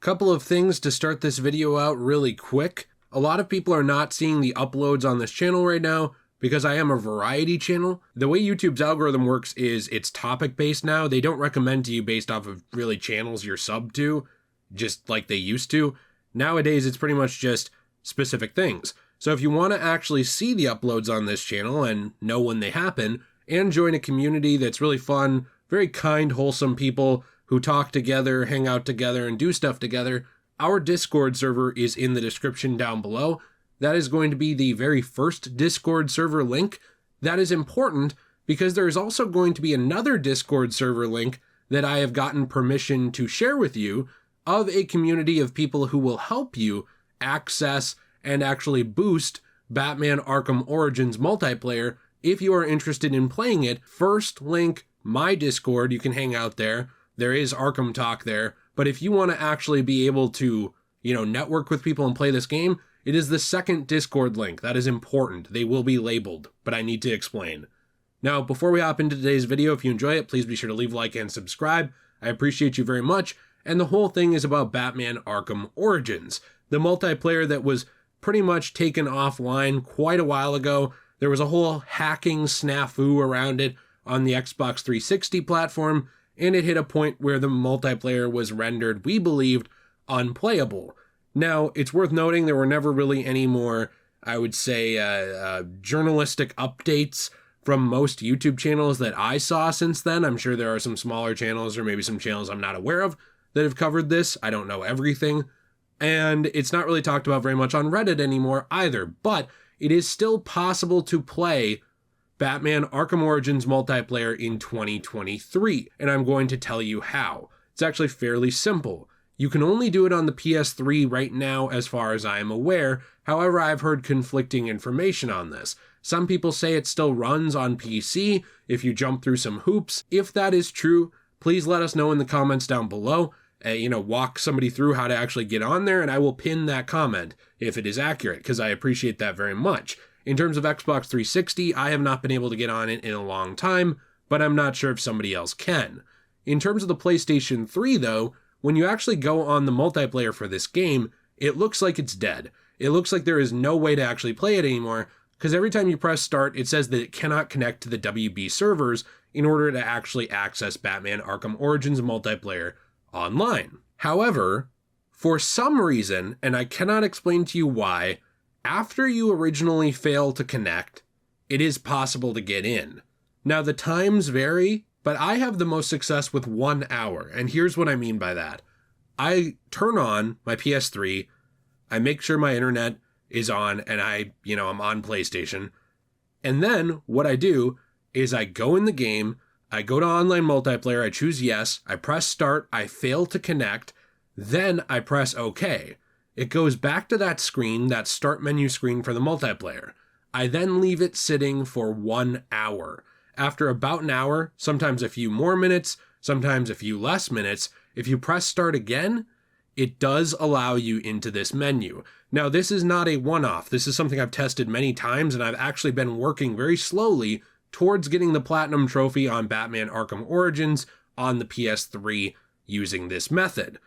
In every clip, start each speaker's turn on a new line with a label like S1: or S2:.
S1: Couple of things to start this video out really quick. A lot of people are not seeing the uploads on this channel right now because I am a variety channel. The way YouTube's algorithm works is it's topic-based now. They don't recommend to you based off of really channels you're subbed to, just like they used to. Nowadays, it's pretty much just specific things. So if you want to actually see the uploads on this channel and know when they happen, and join a community that's really fun, very kind, wholesome people who talk together, hang out together, and do stuff together, our Discord server is in the description down below. That is going to be the very first Discord server link. That is important because there is also going to be another Discord server link that I have gotten permission to share with you of a community of people who will help you access and actually boost Batman Arkham Origins Multiplayer if you are interested in playing it. First link, my Discord, you can hang out there. There is Arkham Talk there, but if you want to actually be able to, network with people and play this game, it is the second Discord link. That is important. They will be labeled, but I need to explain. Now, before we hop into today's video, if you enjoy it, please be sure to leave a like and subscribe. I appreciate you very much. And the whole thing is about Batman Arkham Origins, the multiplayer that was pretty much taken offline quite a while ago. There was a whole hacking snafu around it on the Xbox 360 platform, and it hit a point where the multiplayer was rendered, we believed, unplayable. Now, it's worth noting there were never really any more, I would say, journalistic updates from most YouTube channels that I saw since then. I'm sure there are some smaller channels or maybe some channels I'm not aware of that have covered this. I don't know everything. And it's not really talked about very much on Reddit anymore either, but it is still possible to play Batman Arkham Origins Multiplayer in 2023, and I'm going to tell you how. It's actually fairly simple. You can only do it on the PS3 right now as far as I am aware. However, I've heard conflicting information on this. Some people say it still runs on PC if you jump through some hoops. If that is true, please let us know in the comments down below. Walk somebody through how to actually get on there, and I will pin that comment if it is accurate, because I appreciate that very much. In terms of Xbox 360, I have not been able to get on it in a long time, but I'm not sure if somebody else can. In terms of the PlayStation 3, though, when you actually go on the multiplayer for this game, it looks like it's dead. It looks like there is no way to actually play it anymore, because every time you press start, it says that it cannot connect to the WB servers in order to actually access Batman Arkham Origins Multiplayer online. However, for some reason, and I cannot explain to you why, after you originally fail to connect, it is possible to get in. Now, the times vary, but I have the most success with 1 hour, and here's what I mean by that. I turn on my PS3, I make sure my internet is on, and I'm on PlayStation, and then what I do is I go in the game, I go to online multiplayer, I choose yes, I press start, I fail to connect, then I press OK. It goes back to that screen, that start menu screen for the multiplayer. I then leave it sitting for 1 hour. After about an hour, sometimes a few more minutes, sometimes a few less minutes, if you press start again, it does allow you into this menu. Now, this is not a one-off. This is something I've tested many times, and I've actually been working very slowly towards getting the Platinum Trophy on Batman Arkham Origins on the PS3 using this method.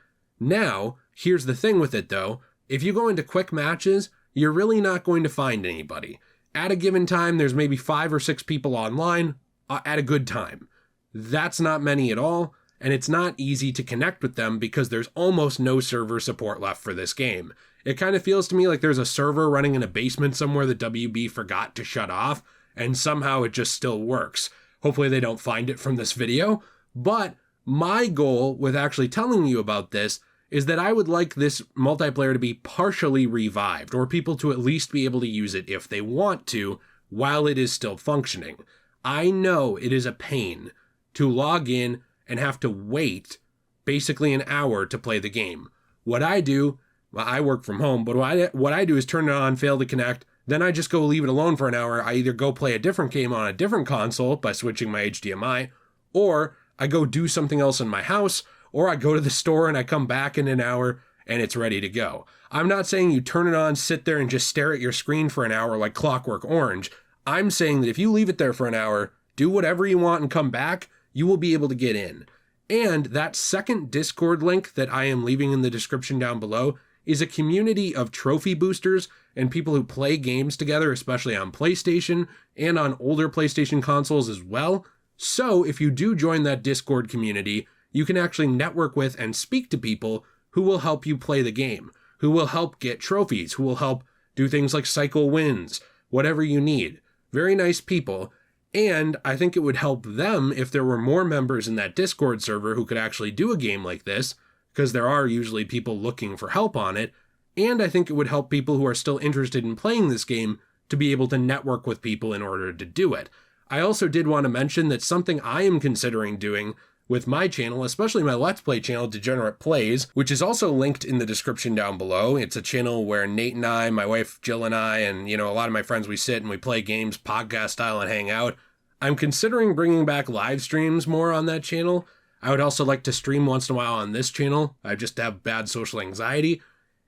S1: Now, here's the thing with it though, if you go into quick matches, you're really not going to find anybody. At a given time, there's maybe 5 or 6 people online at a good time. That's not many at all, and it's not easy to connect with them because there's almost no server support left for this game. It kind of feels to me like there's a server running in a basement somewhere that WB forgot to shut off, and somehow it just still works. Hopefully they don't find it from this video, but my goal with actually telling you about this is that I would like this multiplayer to be partially revived, or people to at least be able to use it if they want to, while it is still functioning. I know it is a pain to log in and have to wait basically an hour to play the game. What I do, well, I work from home, but what I do is turn it on, fail to connect, then I just go leave it alone for an hour. I either go play a different game on a different console by switching my HDMI, or I go do something else in my house, or I go to the store and I come back in an hour and it's ready to go. I'm not saying you turn it on, sit there and just stare at your screen for an hour like Clockwork Orange. I'm saying that if you leave it there for an hour, do whatever you want and come back, you will be able to get in. And that second Discord link that I am leaving in the description down below is a community of trophy boosters and people who play games together, especially on PlayStation and on older PlayStation consoles as well. So if you do join that Discord community, you can actually network with and speak to people who will help you play the game, who will help get trophies, who will help do things like cycle wins, whatever you need. Very nice people. And I think it would help them if there were more members in that Discord server who could actually do a game like this, because there are usually people looking for help on it. And I think it would help people who are still interested in playing this game to be able to network with people in order to do it. I also did want to mention that something I am considering doing with my channel, especially my Let's Play channel, Degenerate Plays, which is also linked in the description down below. It's a channel where Nate and I, my wife Jill and I, and a lot of my friends, we sit and we play games podcast style and hang out. I'm considering bringing back live streams more on that channel. I would also like to stream once in a while on this channel. I just have bad social anxiety.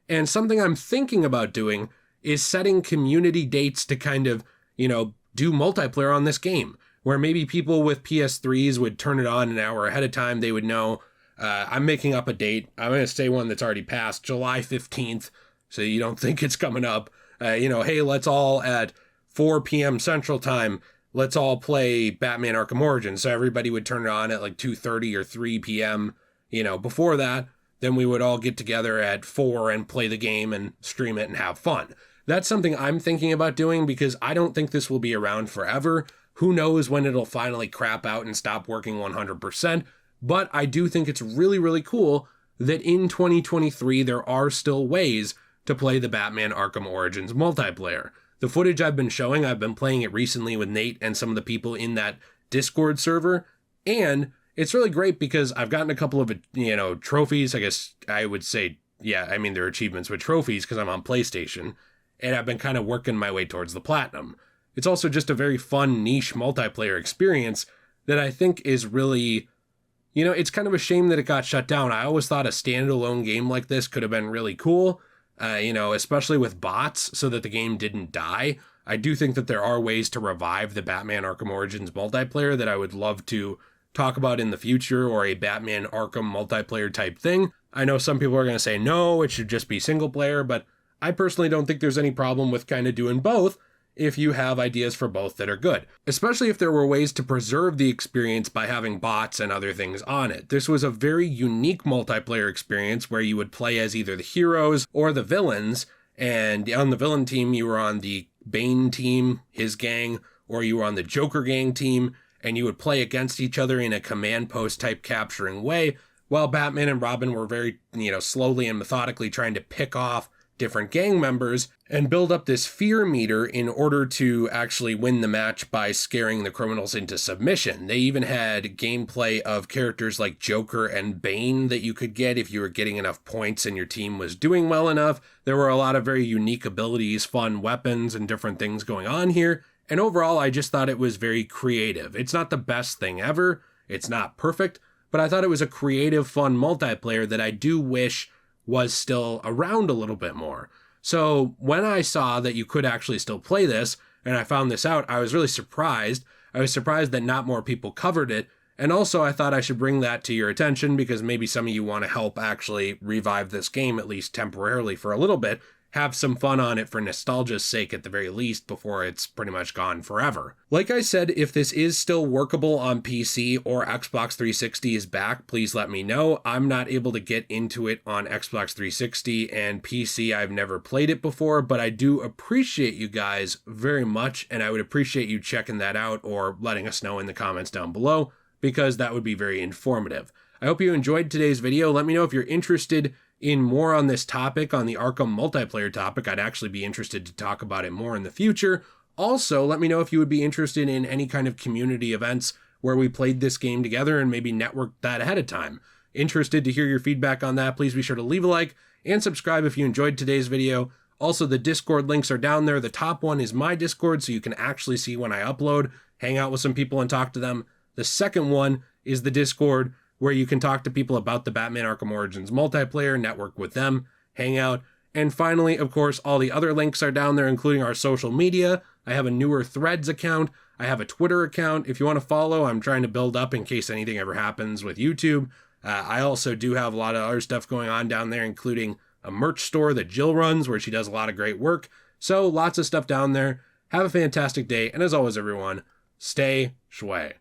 S1: And something I'm thinking about doing is setting community dates to kind of, do multiplayer on this game, where maybe people with PS3s would turn it on an hour ahead of time. They would know, I'm making up a date. I'm going to say one that's already passed, July 15th, so you don't think it's coming up. Hey, let's all at 4 p.m. Central Time, let's all play Batman Arkham Origins. So everybody would turn it on at like 2:30 or 3 p.m. Before that, then we would all get together at 4 and play the game and stream it and have fun. That's something I'm thinking about doing because I don't think this will be around forever. Who knows when it'll finally crap out and stop working 100%. But I do think it's really, really cool that in 2023, there are still ways to play the Batman Arkham Origins multiplayer. The footage I've been showing, I've been playing it recently with Nate and some of the people in that Discord server. And it's really great because I've gotten a couple of, trophies. I guess I would say, they're achievements with trophies because I'm on PlayStation. And I've been kind of working my way towards the platinum. It's also just a very fun niche multiplayer experience that I think is really, it's kind of a shame that it got shut down. I always thought a standalone game like this could have been really cool, especially with bots so that the game didn't die. I do think that there are ways to revive the Batman Arkham Origins multiplayer that I would love to talk about in the future, or a Batman Arkham multiplayer type thing. I know some people are going to say, no, it should just be single player, but I personally don't think there's any problem with kind of doing both if you have ideas for both that are good, especially if there were ways to preserve the experience by having bots and other things on it. This was a very unique multiplayer experience where you would play as either the heroes or the villains, and on the villain team, you were on the Bane team, his gang, or you were on the Joker gang team, and you would play against each other in a command post type capturing way, while Batman and Robin were very, slowly and methodically trying to pick off different gang members and build up this fear meter in order to actually win the match by scaring the criminals into submission. They even had gameplay of characters like Joker and Bane that you could get if you were getting enough points and your team was doing well enough. There were a lot of very unique abilities, fun weapons, and different things going on here. And overall, I just thought it was very creative. It's not the best thing ever. It's not perfect, but I thought it was a creative, fun multiplayer that I do wish was still around a little bit more. So when I saw that you could actually still play this, and I found this out, I was really surprised. I was surprised that not more people covered it. And also I thought I should bring that to your attention because maybe some of you want to help actually revive this game, at least temporarily for a little bit, have some fun on it for nostalgia's sake at the very least before it's pretty much gone forever. Like I said, if this is still workable on PC or Xbox 360 is back, please let me know. I'm not able to get into it on Xbox 360 and PC. I've never played it before, but I do appreciate you guys very much, and I would appreciate you checking that out or letting us know in the comments down below, because that would be very informative. I hope you enjoyed today's video. Let me know if you're interested in more on this topic, on the Arkham multiplayer topic. I'd actually be interested to talk about it more in the future. Also, let me know if you would be interested in any kind of community events where we played this game together and maybe networked that ahead of time. Interested to hear your feedback on that. Please be sure to leave a like and subscribe if you enjoyed today's video. Also, the Discord links are down there. The top one is my Discord, so you can actually see when I upload, hang out with some people and talk to them. The second one is the Discord, where you can talk to people about the Batman Arkham Origins multiplayer, network with them, hang out. And finally, of course, all the other links are down there, including our social media. I have a newer Threads account. I have a Twitter account if you want to follow. I'm trying to build up in case anything ever happens with YouTube. I also do have a lot of other stuff going on down there, including a merch store that Jill runs where she does a lot of great work. So lots of stuff down there. Have a fantastic day. And as always, everyone, stay shway.